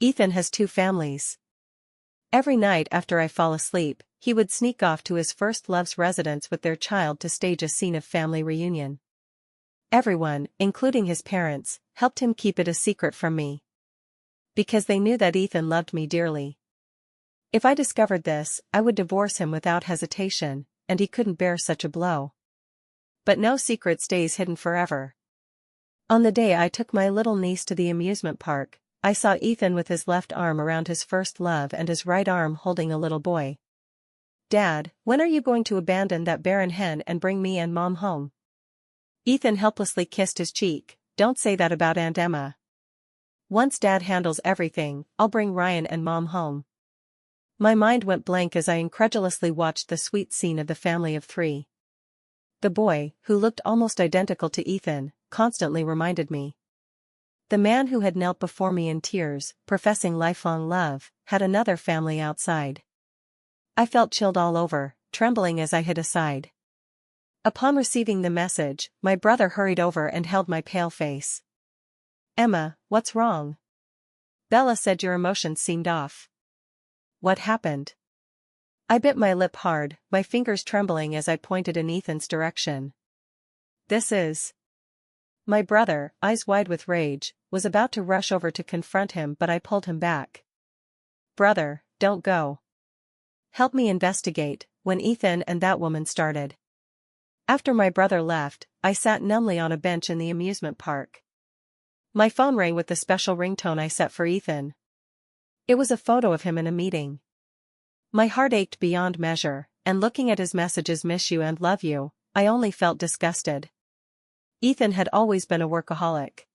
Ethan has two families. Every night after I fall asleep, he would sneak off to his first love's residence with their child to stage a scene of family reunion. Everyone, including his parents, helped him keep it a secret from me. Because they knew that Ethan loved me dearly. If I discovered this, I would divorce him without hesitation, and he couldn't bear such a blow. But no secret stays hidden forever. On the day I took my little niece to the amusement park, I saw Ethan with his left arm around his first love and his right arm holding a little boy. "Dad, when are you going to abandon that barren hen and bring me and Mom home?" Ethan helplessly kissed his cheek. "Don't say that about Aunt Emma. Once Dad handles everything, I'll bring Ryan and Mom home." My mind went blank as I incredulously watched the sweet scene of the family of three. The boy, who looked almost identical to Ethan, constantly reminded me. The man who had knelt before me in tears, professing lifelong love, had another family outside. I felt chilled all over, trembling as I hid aside. Upon receiving the message, my brother hurried over and held my pale face. "Emma, what's wrong? Bella said your emotions seemed off." "What happened?" I bit my lip hard, my fingers trembling as I pointed in Ethan's direction. "This is..." My brother, eyes wide with rage, was about to rush over to confront him, but I pulled him back. "Brother, don't go. Help me investigate," when Ethan and that woman started. After my brother left, I sat numbly on a bench in the amusement park. My phone rang with the special ringtone I set for Ethan. It was a photo of him in a meeting. My heart ached beyond measure, and looking at his messages "miss you" and "love you," I only felt disgusted. Ethan had always been a workaholic.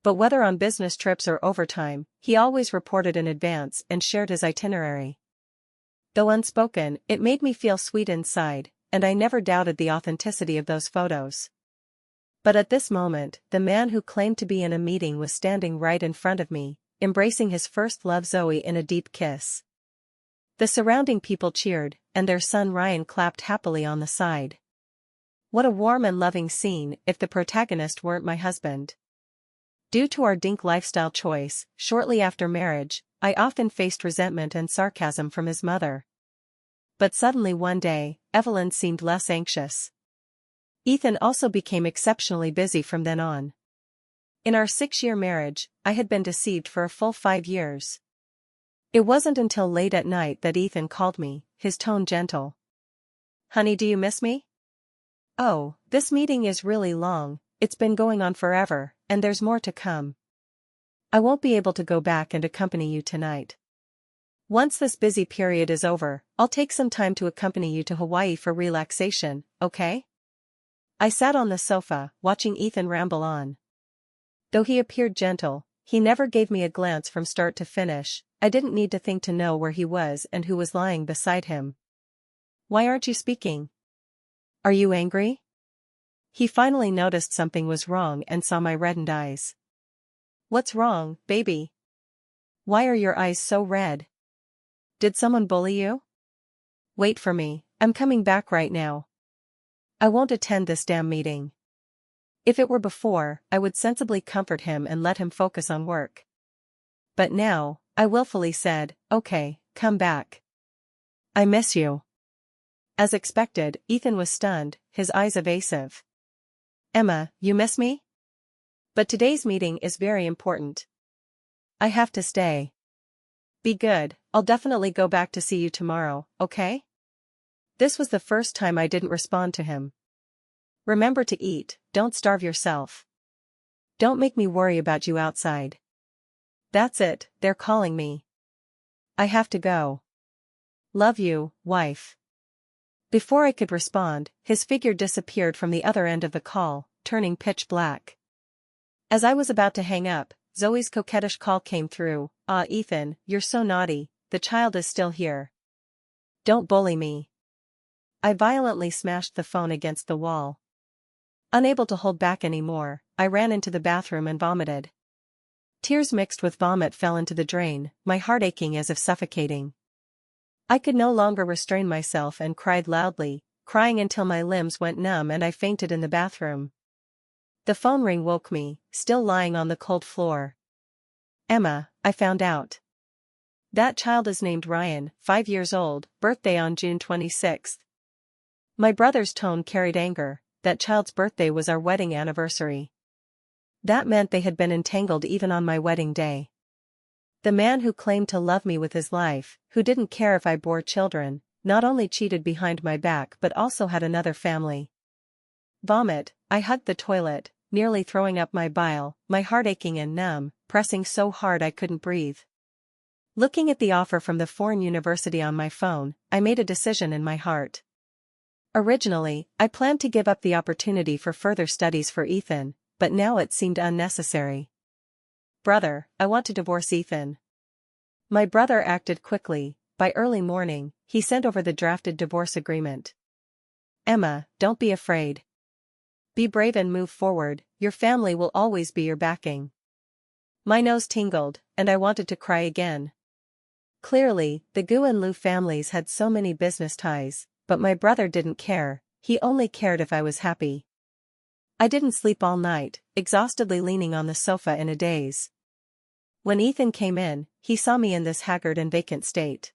But whether on business trips or overtime, he always reported in advance and shared his itinerary. Though unspoken, it made me feel sweet inside, and I never doubted the authenticity of those photos. But at this moment, the man who claimed to be in a meeting was standing right in front of me, embracing his first love Zoe in a deep kiss. The surrounding people cheered, and their son Ryan clapped happily on the side. What a warm and loving scene if the protagonist weren't my husband. Due to our dink lifestyle choice, shortly after marriage, I often faced resentment and sarcasm from his mother. But suddenly one day, Evelyn seemed less anxious. Ethan also became exceptionally busy from then on. In our 6-year marriage, I had been deceived for a full 5 years. It wasn't until late at night that Ethan called me, his tone gentle. "Honey, do you miss me?" "Oh, this meeting is really long, it's been going on forever, and there's more to come. I won't be able to go back and accompany you tonight. Once this busy period is over, I'll take some time to accompany you to Hawaii for relaxation, okay?" I sat on the sofa, watching Ethan ramble on. Though he appeared gentle, he never gave me a glance from start to finish. I didn't need to think to know where he was and who was lying beside him. "Why aren't you speaking? Are you angry?" He finally noticed something was wrong and saw my reddened eyes. "What's wrong, baby? Why are your eyes so red? Did someone bully you?" "Wait for me, I'm coming back right now. I won't attend this damn meeting." If it were before, I would sensibly comfort him and let him focus on work. But now, I willfully said, "Okay, come back. I miss you." As expected, Ethan was stunned, his eyes evasive. "Emma, you miss me? But today's meeting is very important. I have to stay." "Be good, I'll definitely go back to see you tomorrow, okay?" This was the first time I didn't respond to him. "Remember to eat, don't starve yourself. Don't make me worry about you outside." "That's it, they're calling me. I have to go. Love you, wife." Before I could respond, his figure disappeared from the other end of the call, turning pitch black. As I was about to hang up, Zoe's coquettish call came through. "Ah, Ethan, you're so naughty, the child is still here. Don't bully me." I violently smashed the phone against the wall. Unable to hold back anymore, I ran into the bathroom and vomited. Tears mixed with vomit fell into the drain, my heart aching as if suffocating. I could no longer restrain myself and cried loudly, crying until my limbs went numb and I fainted in the bathroom. The phone ring woke me, still lying on the cold floor. "Emma, I found out. That child is named Ryan, 5 years old, birthday on June 26th. My brother's tone carried anger. That child's birthday was our wedding anniversary. That meant they had been entangled even on my wedding day. The man who claimed to love me with his life, who didn't care if I bore children, not only cheated behind my back but also had another family. Vomit. I hugged the toilet, nearly throwing up my bile, my heart aching and numb, pressing so hard I couldn't breathe. Looking at the offer from the foreign university on my phone, I made a decision in my heart. Originally, I planned to give up the opportunity for further studies for Ethan, but now it seemed unnecessary. Brother, I want to divorce Ethan. My brother acted quickly. By early morning, he sent over the drafted divorce agreement. Emma, don't be afraid. Be brave and move forward, your family will always be your backing. My nose tingled, and I wanted to cry again. Clearly, the Gu and Lu families had so many business ties, but my brother didn't care, he only cared if I was happy. I didn't sleep all night, exhaustedly leaning on the sofa in a daze. When Ethan came in, he saw me in this haggard and vacant state.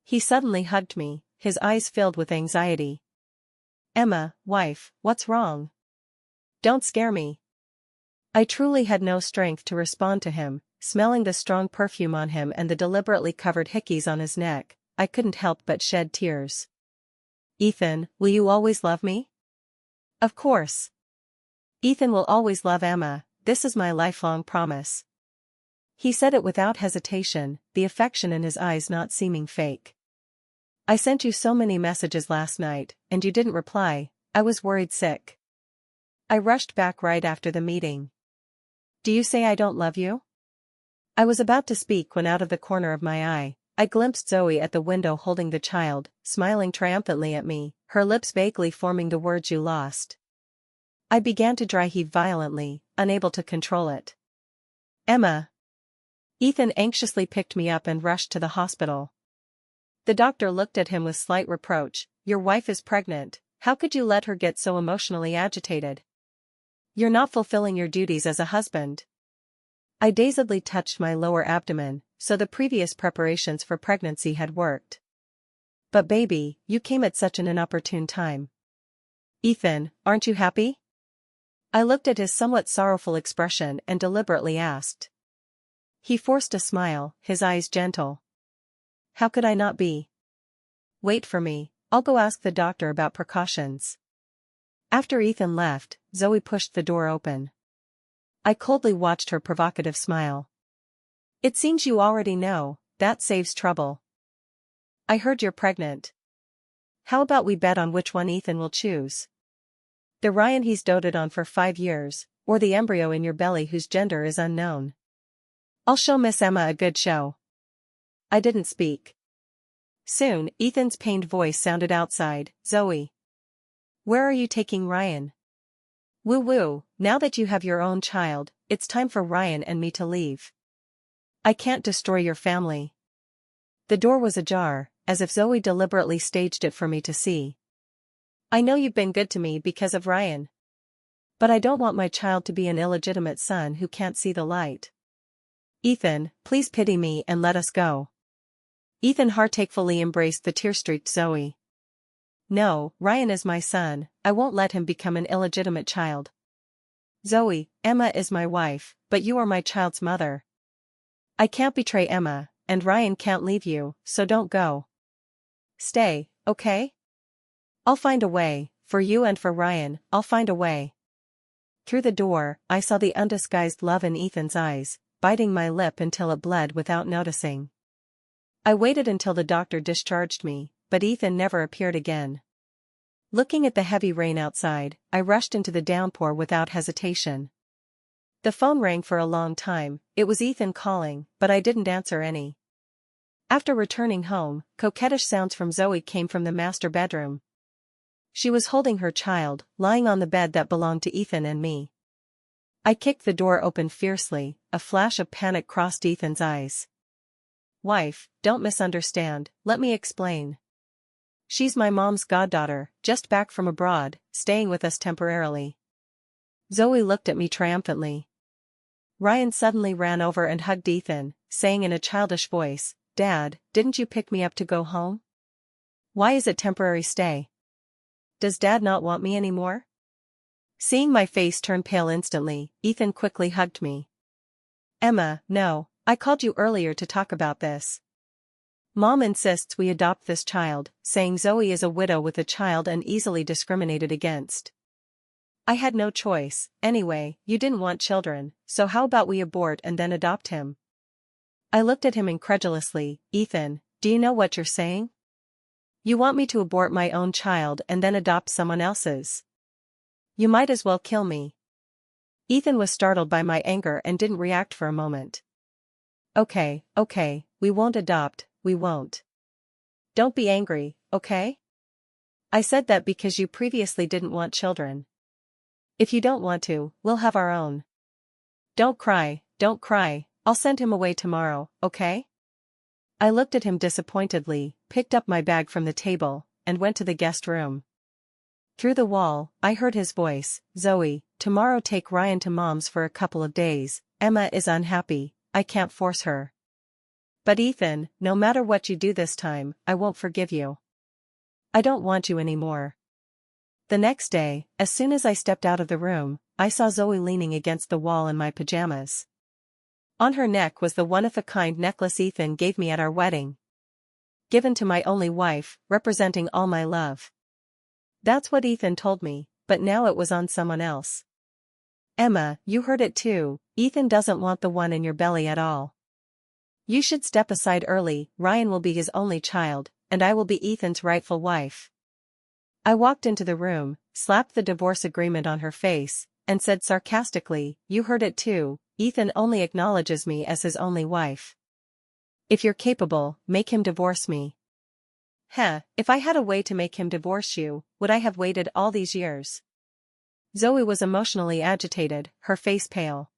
He suddenly hugged me, his eyes filled with anxiety. Emma, wife, what's wrong? Don't scare me. I truly had no strength to respond to him, smelling the strong perfume on him and the deliberately covered hickeys on his neck, I couldn't help but shed tears. Ethan, will you always love me? Of course. Ethan will always love Emma, this is my lifelong promise. He said it without hesitation, the affection in his eyes not seeming fake. I sent you so many messages last night, and you didn't reply, I was worried sick. I rushed back right after the meeting. Do you say I don't love you? I was about to speak when out of the corner of my eye, I glimpsed Zoe at the window holding the child, smiling triumphantly at me, her lips vaguely forming the words you lost. I began to dry heave violently, unable to control it. Emma. Ethan anxiously picked me up and rushed to the hospital. The doctor looked at him with slight reproach. Your wife is pregnant, how could you let her get so emotionally agitated? You're not fulfilling your duties as a husband. I dazedly touched my lower abdomen, so the previous preparations for pregnancy had worked. But baby, you came at such an inopportune time. Ethan, aren't you happy? I looked at his somewhat sorrowful expression and deliberately asked. He forced a smile, his eyes gentle. How could I not be? Wait for me, I'll go ask the doctor about precautions. After Ethan left, Zoe pushed the door open. I coldly watched her provocative smile. It seems you already know, that saves trouble. I heard you're pregnant. How about we bet on which one Ethan will choose? The Ryan he's doted on for 5 years, or the embryo in your belly whose gender is unknown. I'll show Miss Emma a good show. I didn't speak. Soon, Ethan's pained voice sounded outside. Zoe. Where are you taking Ryan? Woo-woo, now that you have your own child, it's time for Ryan and me to leave. I can't destroy your family. The door was ajar, as if Zoe deliberately staged it for me to see. I know you've been good to me because of Ryan. But I don't want my child to be an illegitimate son who can't see the light. Ethan, please pity me and let us go. Ethan heartachefully embraced the tear-streaked Zoe. No, Ryan is my son, I won't let him become an illegitimate child. Zoe, Emma is my wife, but you are my child's mother. I can't betray Emma, and Ryan can't leave you, so don't go. Stay, okay? I'll find a way, for you and for Ryan, I'll find a way. Through the door, I saw the undisguised love in Ethan's eyes, biting my lip until it bled without noticing. I waited until the doctor discharged me, but Ethan never appeared again. Looking at the heavy rain outside, I rushed into the downpour without hesitation. The phone rang for a long time, it was Ethan calling, but I didn't answer any. After returning home, coquettish sounds from Zoe came from the master bedroom. She was holding her child, lying on the bed that belonged to Ethan and me. I kicked the door open fiercely, a flash of panic crossed Ethan's eyes. Wife, don't misunderstand, let me explain. She's my mom's goddaughter, just back from abroad, staying with us temporarily. Zoe looked at me triumphantly. Ryan suddenly ran over and hugged Ethan, saying in a childish voice, "Dad, didn't you pick me up to go home? Why is it temporary stay? Does Dad not want me anymore?" Seeing my face turn pale instantly, Ethan quickly hugged me. "Emma, no, I called you earlier to talk about this. Mom insists we adopt this child, saying Zoe is a widow with a child and easily discriminated against. I had no choice. Anyway, you didn't want children, so how about we abort and then adopt him?" I looked at him incredulously. "Ethan, do you know what you're saying? You want me to abort my own child and then adopt someone else's? You might as well kill me." Ethan was startled by my anger and didn't react for a moment. Okay, we won't adopt, we won't. Don't be angry, okay? I said that because you previously didn't want children. If you don't want to, we'll have our own. Don't cry, I'll send him away tomorrow, okay?" I looked at him disappointedly, picked up my bag from the table, and went to the guest room. Through the wall, I heard his voice, "Zoe, tomorrow take Ryan to Mom's for a couple of days. Emma is unhappy, I can't force her. But Ethan, no matter what you do this time, I won't forgive you. I don't want you anymore." The next day, as soon as I stepped out of the room, I saw Zoe leaning against the wall in my pajamas. On her neck was the one-of-a-kind necklace Ethan gave me at our wedding. Given to my only wife, representing all my love. That's what Ethan told me, but now it was on someone else. "Emma, you heard it too, Ethan doesn't want the one in your belly at all. You should step aside early. Ryan will be his only child, and I will be Ethan's rightful wife." I walked into the room, slapped the divorce agreement on her face, and said sarcastically, "You heard it too, Ethan only acknowledges me as his only wife. If you're capable, make him divorce me." If I had a way to make him divorce you, would I have waited all these years? Zoe was emotionally agitated, her face pale.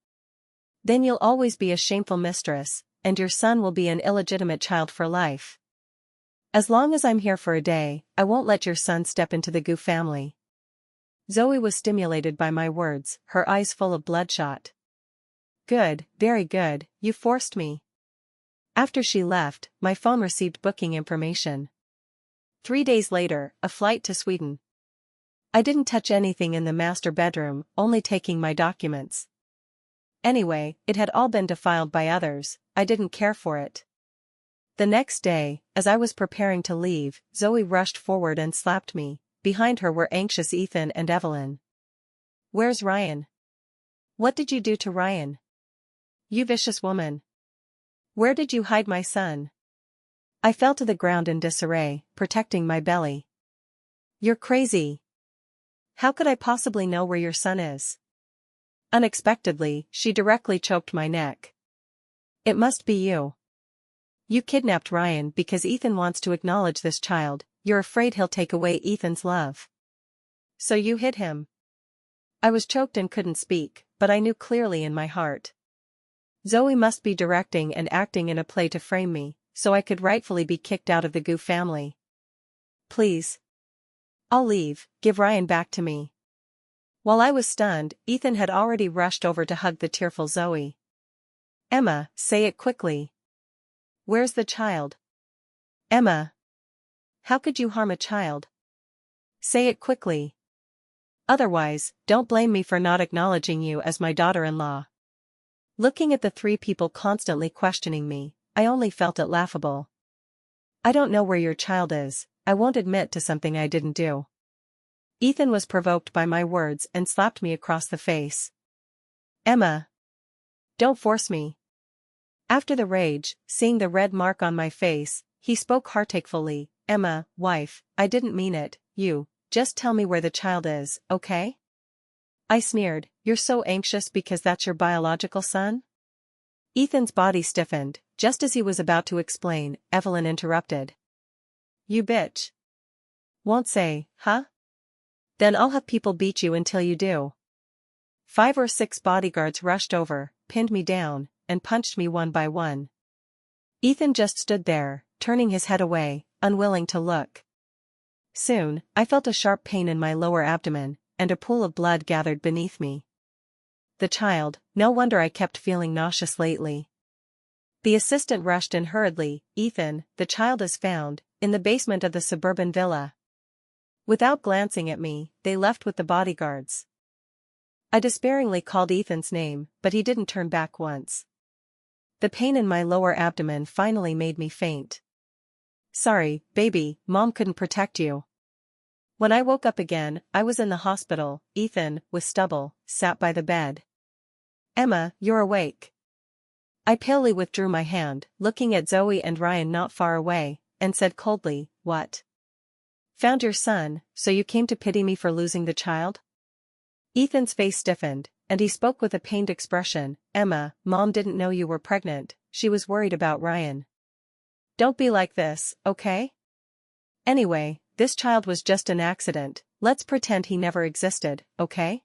"Then you'll always be a shameful mistress, and your son will be an illegitimate child for life. As long as I'm here for a day, I won't let your son step into the Gu family." Zoe was stimulated by my words, her eyes full of bloodshot. "Good, very good, you forced me." After she left, my phone received booking information. 3 days later, a flight to Sweden. I didn't touch anything in the master bedroom, only taking my documents. Anyway, it had all been defiled by others, I didn't care for it. The next day, as I was preparing to leave, Zoe rushed forward and slapped me. Behind her were anxious Ethan and Evelyn. "Where's Ryan? What did you do to Ryan? You vicious woman. Where did you hide my son?" I fell to the ground in disarray, protecting my belly. "You're crazy. How could I possibly know where your son is?" Unexpectedly, she directly choked my neck. "It must be you. You kidnapped Ryan because Ethan wants to acknowledge this child, you're afraid he'll take away Ethan's love. So you hid him." I was choked and couldn't speak, but I knew clearly in my heart. Zoe must be directing and acting in a play to frame me, so I could rightfully be kicked out of the Gu family. "Please. I'll leave, give Ryan back to me." While I was stunned, Ethan had already rushed over to hug the tearful Zoe. "Emma, say it quickly. Where's the child? Emma. How could you harm a child? Say it quickly. Otherwise, don't blame me for not acknowledging you as my daughter-in-law." Looking at the 3 people constantly questioning me, I only felt it laughable. "I don't know where your child is, I won't admit to something I didn't do." Ethan was provoked by my words and slapped me across the face. "Emma. Don't force me." After the rage, seeing the red mark on my face, he spoke heartachefully, "Emma, wife, I didn't mean it, you, just tell me where the child is, okay?" I sneered, "You're so anxious because that's your biological son?" Ethan's body stiffened. Just as he was about to explain, Evelyn interrupted. "You bitch. Won't say, huh? Then I'll have people beat you until you do." 5 or 6 bodyguards rushed over, pinned me down, and punched me one by one. Ethan just stood there, turning his head away, unwilling to look. Soon, I felt a sharp pain in my lower abdomen, and a pool of blood gathered beneath me. The child, no wonder I kept feeling nauseous lately. The assistant rushed in hurriedly. "Ethan, the child is found, in the basement of the suburban villa." Without glancing at me, they left with the bodyguards. I despairingly called Ethan's name, but he didn't turn back once. The pain in my lower abdomen finally made me faint. "Sorry, baby, Mom couldn't protect you." When I woke up again, I was in the hospital. Ethan, with stubble, sat by the bed. "Emma, you're awake." I palely withdrew my hand, looking at Zoe and Ryan not far away, and said coldly, "What? Found your son, so you came to pity me for losing the child?" Ethan's face stiffened, and he spoke with a pained expression. "Emma, Mom didn't know you were pregnant, she was worried about Ryan." "Don't be like this, okay? Anyway, this child was just an accident, let's pretend he never existed, okay?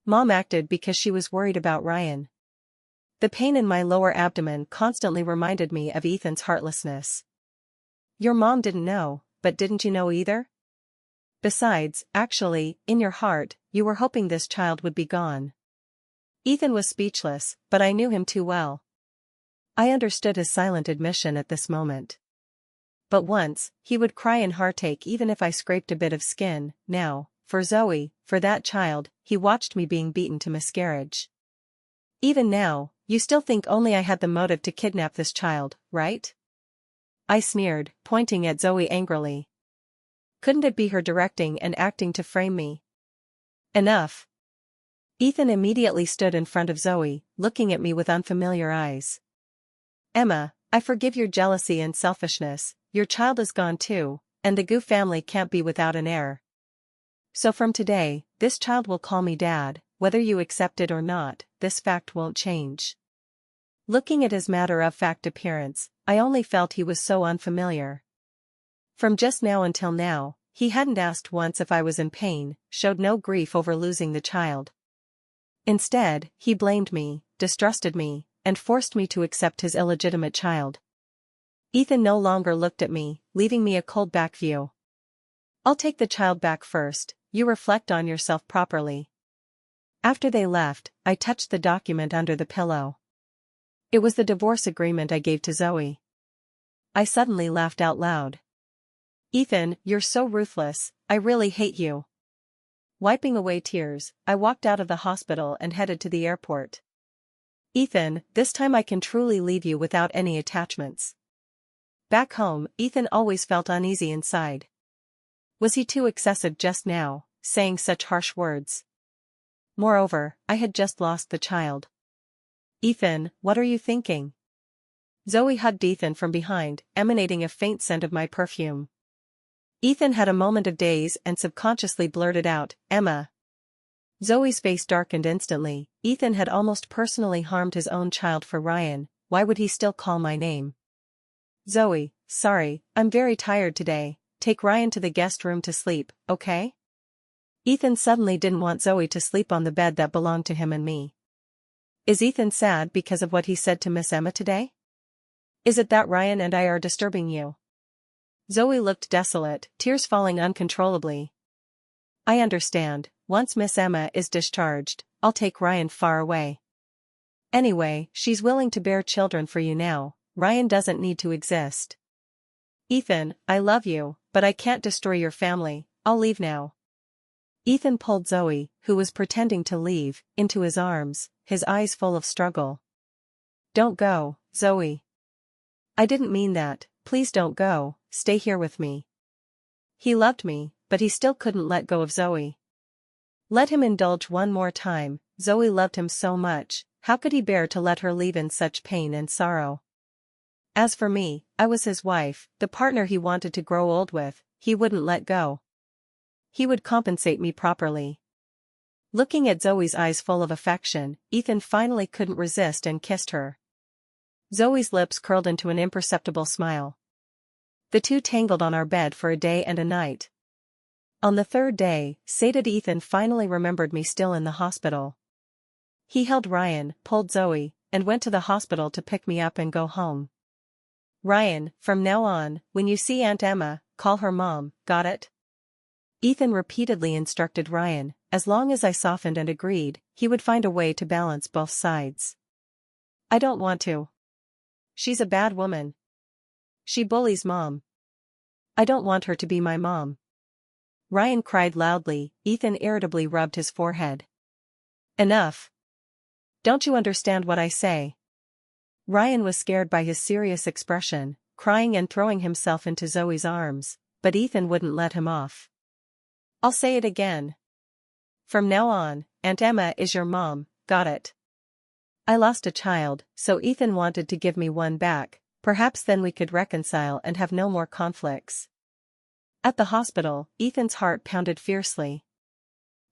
Mom acted because she was worried about Ryan." The pain in my lower abdomen constantly reminded me of Ethan's heartlessness. "Your mom didn't know, but didn't you know either? Besides, actually, in your heart, you were hoping this child would be gone." Ethan was speechless, but I knew him too well. I understood his silent admission at this moment. But once, he would cry in heartache even if I scraped a bit of skin. Now, for Zoe, for that child, he watched me being beaten to miscarriage. "Even now, you still think only I had the motive to kidnap this child, right?" I sneered, pointing at Zoe angrily. "Couldn't it be her directing and acting to frame me?" "Enough." Ethan immediately stood in front of Zoe, looking at me with unfamiliar eyes. "Emma, I forgive your jealousy and selfishness, your child is gone too, and the Gu family can't be without an heir. So from today, this child will call me Dad, whether you accept it or not, this fact won't change." Looking at his matter-of-fact appearance, I only felt he was so unfamiliar. From just now until now, he hadn't asked once if I was in pain, showed no grief over losing the child. Instead, he blamed me, distrusted me, and forced me to accept his illegitimate child. Ethan no longer looked at me, leaving me a cold back view. "I'll take the child back first, you reflect on yourself properly." After they left, I touched the document under the pillow. It was the divorce agreement I gave to Zoe. I suddenly laughed out loud. "Ethan, you're so ruthless, I really hate you." Wiping away tears, I walked out of the hospital and headed to the airport. "Ethan, this time I can truly leave you without any attachments." Back home, Ethan always felt uneasy inside. Was he too excessive just now, saying such harsh words? Moreover, I had just lost the child. "Ethan, what are you thinking?" Zoe hugged Ethan from behind, emanating a faint scent of my perfume. Ethan had a moment of daze and subconsciously blurted out, "Emma." Zoe's face darkened instantly. Ethan had almost personally harmed his own child for Ryan, why would he still call my name? "Zoe, sorry, I'm very tired today, take Ryan to the guest room to sleep, okay?" Ethan suddenly didn't want Zoe to sleep on the bed that belonged to him and me. Is Ethan sad because of what he said to Miss Emma today? Is it that Ryan and I are disturbing you? Zoe looked desolate, tears falling uncontrollably. "I understand, once Miss Emma is discharged, I'll take Ryan far away. Anyway, she's willing to bear children for you now, Ryan doesn't need to exist." "Ethan, I love you, but I can't destroy your family, I'll leave now." Ethan pulled Zoe, who was pretending to leave, into his arms, his eyes full of struggle. "Don't go, Zoe. I didn't mean that, please don't go, stay here with me." He loved me, but he still couldn't let go of Zoe. Let him indulge one more time, Zoe loved him so much, how could he bear to let her leave in such pain and sorrow? As for me, I was his wife, the partner he wanted to grow old with, he wouldn't let go. He would compensate me properly. Looking at Zoe's eyes full of affection, Ethan finally couldn't resist and kissed her. Zoe's lips curled into an imperceptible smile. The two tangled on our bed for a day and a night. On the third day, sated Ethan finally remembered me still in the hospital. He held Ryan, pulled Zoe, and went to the hospital to pick me up and go home. "Ryan, from now on, when you see Aunt Emma, call her Mom, got it?" Ethan repeatedly instructed Ryan. As long as I softened and agreed, he would find a way to balance both sides. "I don't want to." She's a bad woman. She bullies Mom. I don't want her to be my mom. Ryan cried loudly. Ethan irritably rubbed his forehead. Enough. Don't you understand what I say? Ryan was scared by his serious expression, crying and throwing himself into Zoe's arms, but Ethan wouldn't let him off. I'll say it again. From now on, Aunt Emma is your mom, got it? I lost a child, so Ethan wanted to give me one back, perhaps then we could reconcile and have no more conflicts. At the hospital, Ethan's heart pounded fiercely.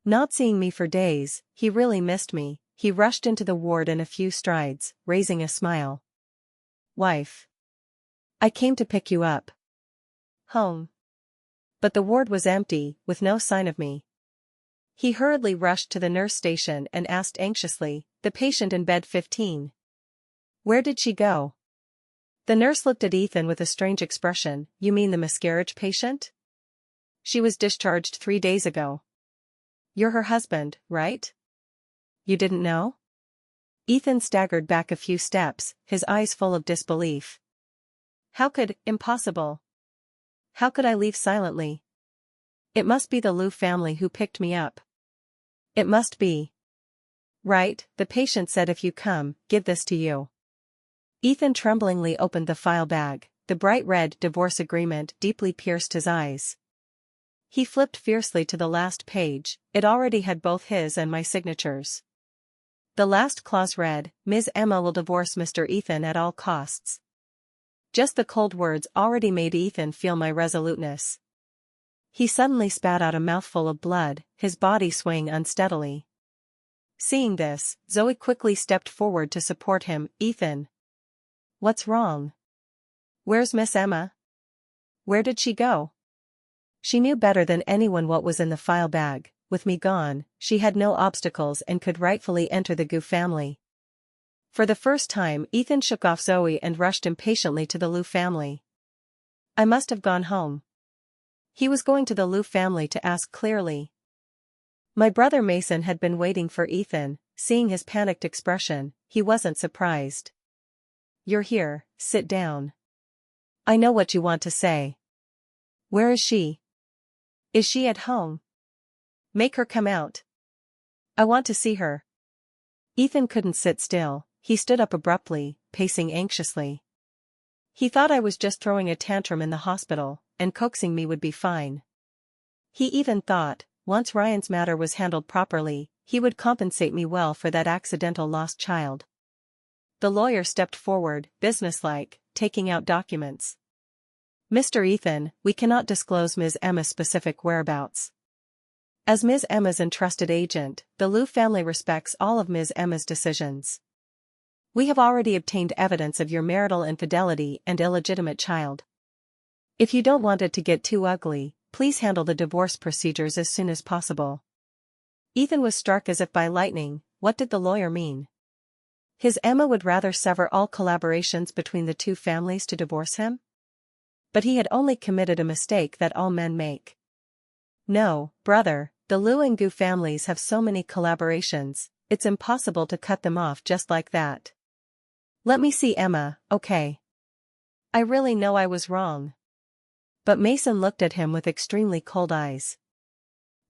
Not seeing me for days, he really missed me. He rushed into the ward in a few strides, raising a smile. Wife. I came to pick you up. Home. But the ward was empty, with no sign of me. He hurriedly rushed to the nurse station and asked anxiously, the patient in bed 15. Where did she go? The nurse looked at Ethan with a strange expression. You mean the miscarriage patient? She was discharged 3 days ago. You're her husband, right? You didn't know? Ethan staggered back a few steps, his eyes full of disbelief. Impossible. How could I leave silently? It must be the Liu family who picked me up. It must be. Right, the patient said if you come, give this to you. Ethan tremblingly opened the file bag. The bright red divorce agreement deeply pierced his eyes. He flipped fiercely to the last page. It already had both his and my signatures. The last clause read, Ms. Emma will divorce Mr. Ethan at all costs. Just the cold words already made Ethan feel my resoluteness. He suddenly spat out a mouthful of blood, his body swaying unsteadily. Seeing this, Zoe quickly stepped forward to support him. Ethan. What's wrong? Where's Miss Emma? Where did she go? She knew better than anyone what was in the file bag. With me gone, she had no obstacles and could rightfully enter the Gu family. For the first time, Ethan shook off Zoe and rushed impatiently to the Liu family. I must have gone home. He was going to the Liu family to ask clearly. My brother Mason had been waiting for Ethan. Seeing his panicked expression, he wasn't surprised. You're here, sit down. I know what you want to say. Where is she? Is she at home? Make her come out. I want to see her. Ethan couldn't sit still. He stood up abruptly, pacing anxiously. He thought I was just throwing a tantrum in the hospital, and coaxing me would be fine. He even thought, once Ryan's matter was handled properly, he would compensate me well for that accidental lost child. The lawyer stepped forward, businesslike, taking out documents. Mr. Ethan, we cannot disclose Ms. Emma's specific whereabouts. As Ms. Emma's entrusted agent, the Liu family respects all of Ms. Emma's decisions. We have already obtained evidence of your marital infidelity and illegitimate child. If you don't want it to get too ugly, please handle the divorce procedures as soon as possible. Ethan was struck as if by lightning. What did the lawyer mean? His Emma would rather sever all collaborations between the two families to divorce him? But he had only committed a mistake that all men make. No, brother, the Liu and Gu families have so many collaborations, it's impossible to cut them off just like that. Let me see Emma, okay? I really know I was wrong. But Mason looked at him with extremely cold eyes.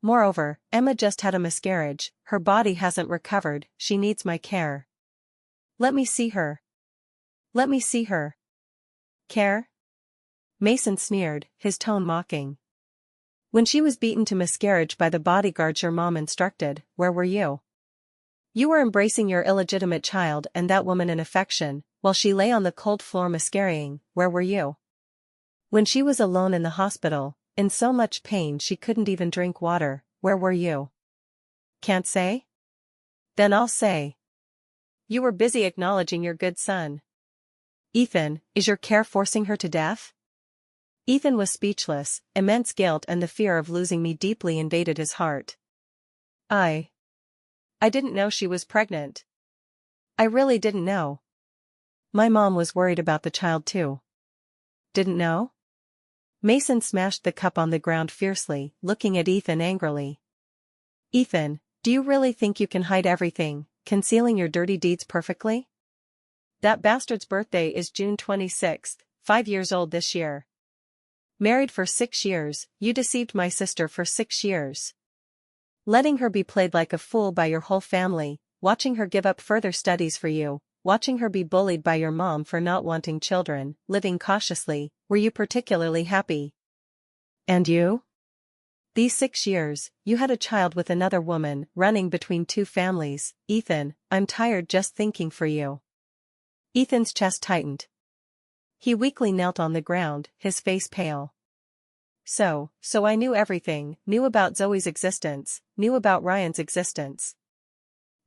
Moreover, Emma just had a miscarriage, her body hasn't recovered, she needs my care. Let me see her. Let me see her. Care? Mason sneered, his tone mocking. When she was beaten to miscarriage by the bodyguards your mom instructed, where were you? You were embracing your illegitimate child and that woman in affection, while she lay on the cold floor miscarrying, where were you? When she was alone in the hospital, in so much pain she couldn't even drink water, where were you? Can't say? Then I'll say. You were busy acknowledging your good son. Ethan, is your care forcing her to death? Ethan was speechless. Immense guilt and the fear of losing me deeply invaded his heart. I didn't know she was pregnant. I really didn't know. My mom was worried about the child too. Didn't know? Mason smashed the cup on the ground fiercely, looking at Ethan angrily. Ethan, do you really think you can hide everything, concealing your dirty deeds perfectly? That bastard's birthday is June 26th, 5 years old this year. Married for 6 years, you deceived my sister for 6 years. Letting her be played like a fool by your whole family, watching her give up further studies for you, watching her be bullied by your mom for not wanting children, living cautiously, were you particularly happy? And you? These 6 years, you had a child with another woman, running between 2 families. Ethan, I'm tired just thinking for you. Ethan's chest tightened. He weakly knelt on the ground, his face pale. So I knew everything, knew about Zoe's existence, knew about Ryan's existence.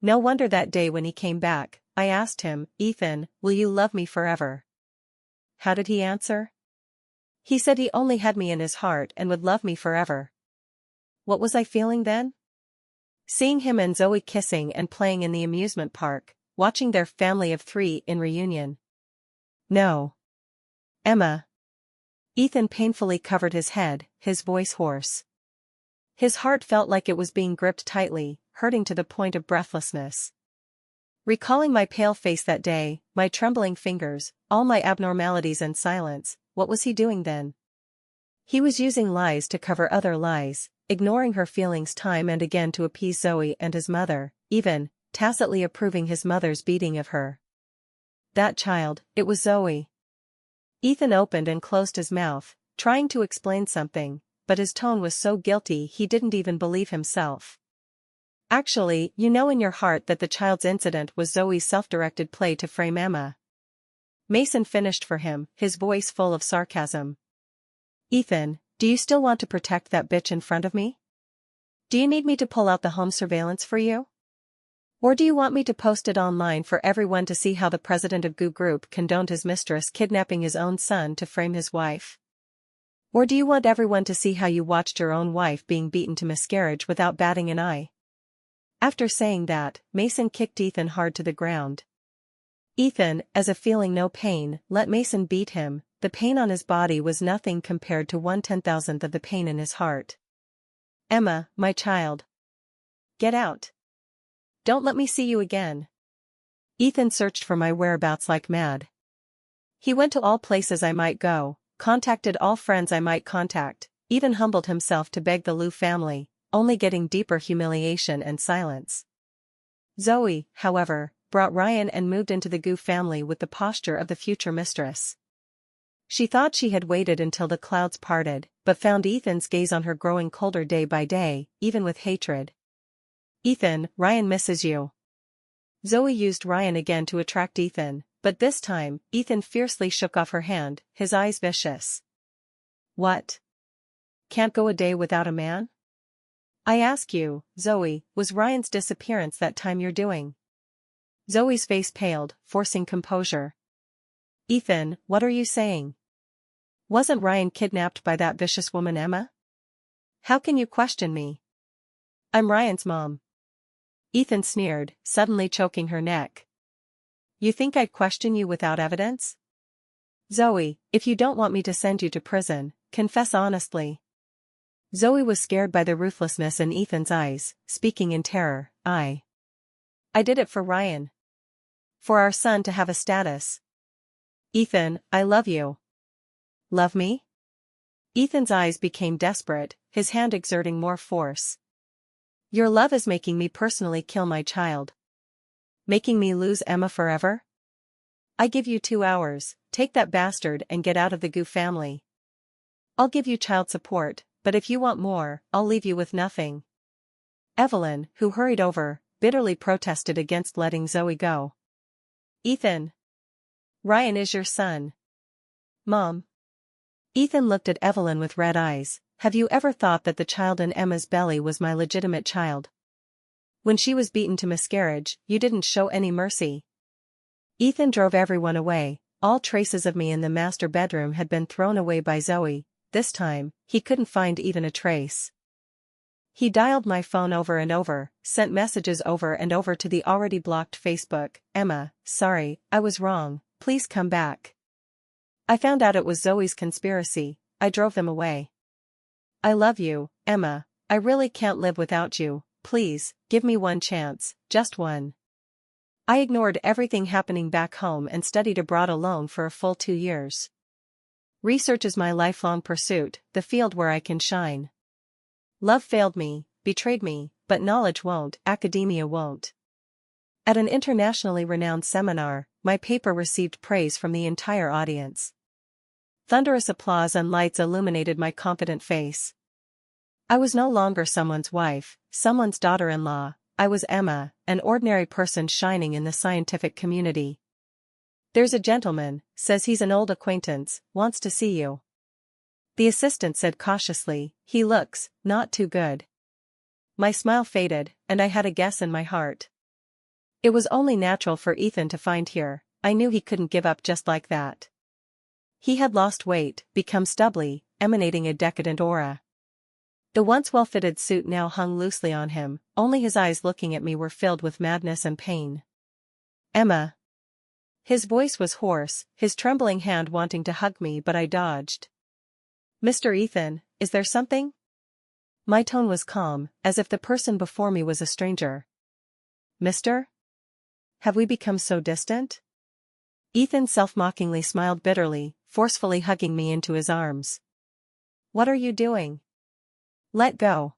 No wonder that day when he came back, I asked him, Ethan, will you love me forever? How did he answer? He said he only had me in his heart and would love me forever. What was I feeling then? Seeing him and Zoe kissing and playing in the amusement park, watching their family of 3 in reunion. No. Emma. Ethan painfully covered his head, his voice hoarse. His heart felt like it was being gripped tightly, hurting to the point of breathlessness. Recalling my pale face that day, my trembling fingers, all my abnormalities and silence, what was he doing then? He was using lies to cover other lies, ignoring her feelings time and again to appease Zoe and his mother, even tacitly approving his mother's beating of her. That child, it was Zoe. Ethan opened and closed his mouth, trying to explain something, but his tone was so guilty he didn't even believe himself. Actually, you know in your heart that the child's incident was Zoe's self-directed play to frame Emma. Mason finished for him, his voice full of sarcasm. Ethan, do you still want to protect that bitch in front of me? Do you need me to pull out the home surveillance for you? Or do you want me to post it online for everyone to see how the president of Goo Group condoned his mistress kidnapping his own son to frame his wife? Or do you want everyone to see how you watched your own wife being beaten to miscarriage without batting an eye? After saying that, Mason kicked Ethan hard to the ground. Ethan, as if feeling no pain, let Mason beat him. The pain on his body was nothing compared to 1/10,000th of the pain in his heart. Emma, my child. Get out. Don't let me see you again. Ethan searched for my whereabouts like mad. He went to all places I might go, contacted all friends I might contact, even humbled himself to beg the Liu family, only getting deeper humiliation and silence. Zoe, however, brought Ryan and moved into the Goo family with the posture of the future mistress. She thought she had waited until the clouds parted, but found Ethan's gaze on her growing colder day by day, even with hatred. Ethan, Ryan misses you. Zoe used Ryan again to attract Ethan, but this time, Ethan fiercely shook off her hand, his eyes vicious. What? Can't go a day without a man? I ask you, Zoe, was Ryan's disappearance that time you're doing? Zoe's face paled, forcing composure. Ethan, what are you saying? Wasn't Ryan kidnapped by that vicious woman Emma? How can you question me? I'm Ryan's mom. Ethan sneered, suddenly choking her neck. You think I'd question you without evidence? Zoe, if you don't want me to send you to prison, confess honestly. Zoe was scared by the ruthlessness in Ethan's eyes, speaking in terror. I did it for Ryan. For our son to have a status. Ethan, I love you. Love me? Ethan's eyes became desperate, his hand exerting more force. Your love is making me personally kill my child. Making me lose Emma forever? I give you 2 hours, take that bastard and get out of the Goo family. I'll give you child support, but if you want more, I'll leave you with nothing. Evelyn, who hurried over, bitterly protested against letting Zoe go. Ethan. Ryan is your son. Mom. Ethan looked at Evelyn with red eyes. Have you ever thought that the child in Emma's belly was my legitimate child? When she was beaten to miscarriage, you didn't show any mercy. Ethan drove everyone away. All traces of me in the master bedroom had been thrown away by Zoe. This time, he couldn't find even a trace. He dialed my phone over and over, sent messages over and over to the already blocked Facebook. Emma, sorry, I was wrong, please come back. I found out it was Zoe's conspiracy, I drove them away. I love you, Emma, I really can't live without you, please, give me one chance, just one. I ignored everything happening back home and studied abroad alone for a full 2 years. Research is my lifelong pursuit, the field where I can shine. Love failed me, betrayed me, but knowledge won't, academia won't. At an internationally renowned seminar, my paper received praise from the entire audience. Thunderous applause and lights illuminated my confident face. I was no longer someone's wife, someone's daughter-in-law. I was Emma, an ordinary person shining in the scientific community. "There's a gentleman, says he's an old acquaintance, wants to see you." The assistant said cautiously, "He looks, not too good." My smile faded, and I had a guess in my heart. It was only natural for Ethan to find here. I knew he couldn't give up just like that. He had lost weight, become stubbly, emanating a decadent aura. The once well-fitted suit now hung loosely on him, only his eyes looking at me were filled with madness and pain. "Emma." His voice was hoarse, his trembling hand wanting to hug me, but I dodged. "Mr. Ethan, is there something?" My tone was calm, as if the person before me was a stranger. "Mister? Have we become so distant?" Ethan self-mockingly smiled bitterly, forcefully hugging me into his arms. "What are you doing? Let go."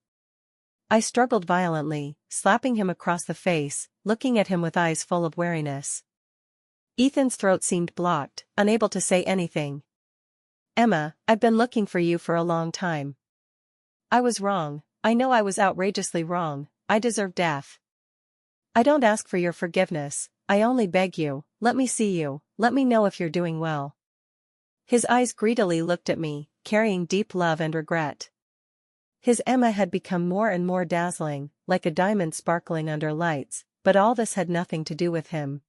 I struggled violently, slapping him across the face, looking at him with eyes full of wariness. Ethan's throat seemed blocked, unable to say anything. "Emma, I've been looking for you for a long time. I was wrong, I know I was outrageously wrong, I deserve death. I don't ask for your forgiveness, I only beg you, let me see you, let me know if you're doing well." His eyes greedily looked at me, carrying deep love and regret. His Emma had become more and more dazzling, like a diamond sparkling under lights, but all this had nothing to do with him.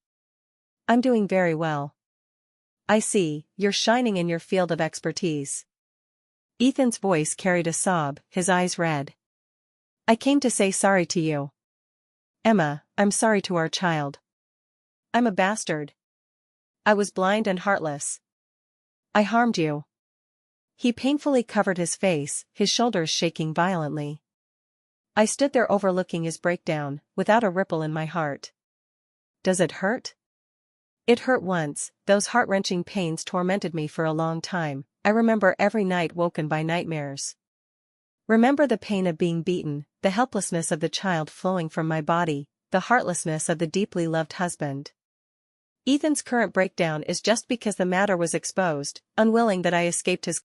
"I'm doing very well." "I see, you're shining in your field of expertise." Ethan's voice carried a sob, his eyes red. "I came to say sorry to you. Emma, I'm sorry to our child. I'm a bastard. I was blind and heartless. I harmed you." He painfully covered his face, his shoulders shaking violently. I stood there overlooking his breakdown, without a ripple in my heart. Does it hurt? It hurt once, those heart-wrenching pains tormented me for a long time. I remember every night woken by nightmares. Remember the pain of being beaten, the helplessness of the child flowing from my body, the heartlessness of the deeply loved husband. Ethan's current breakdown is just because the matter was exposed, unwilling that I escaped his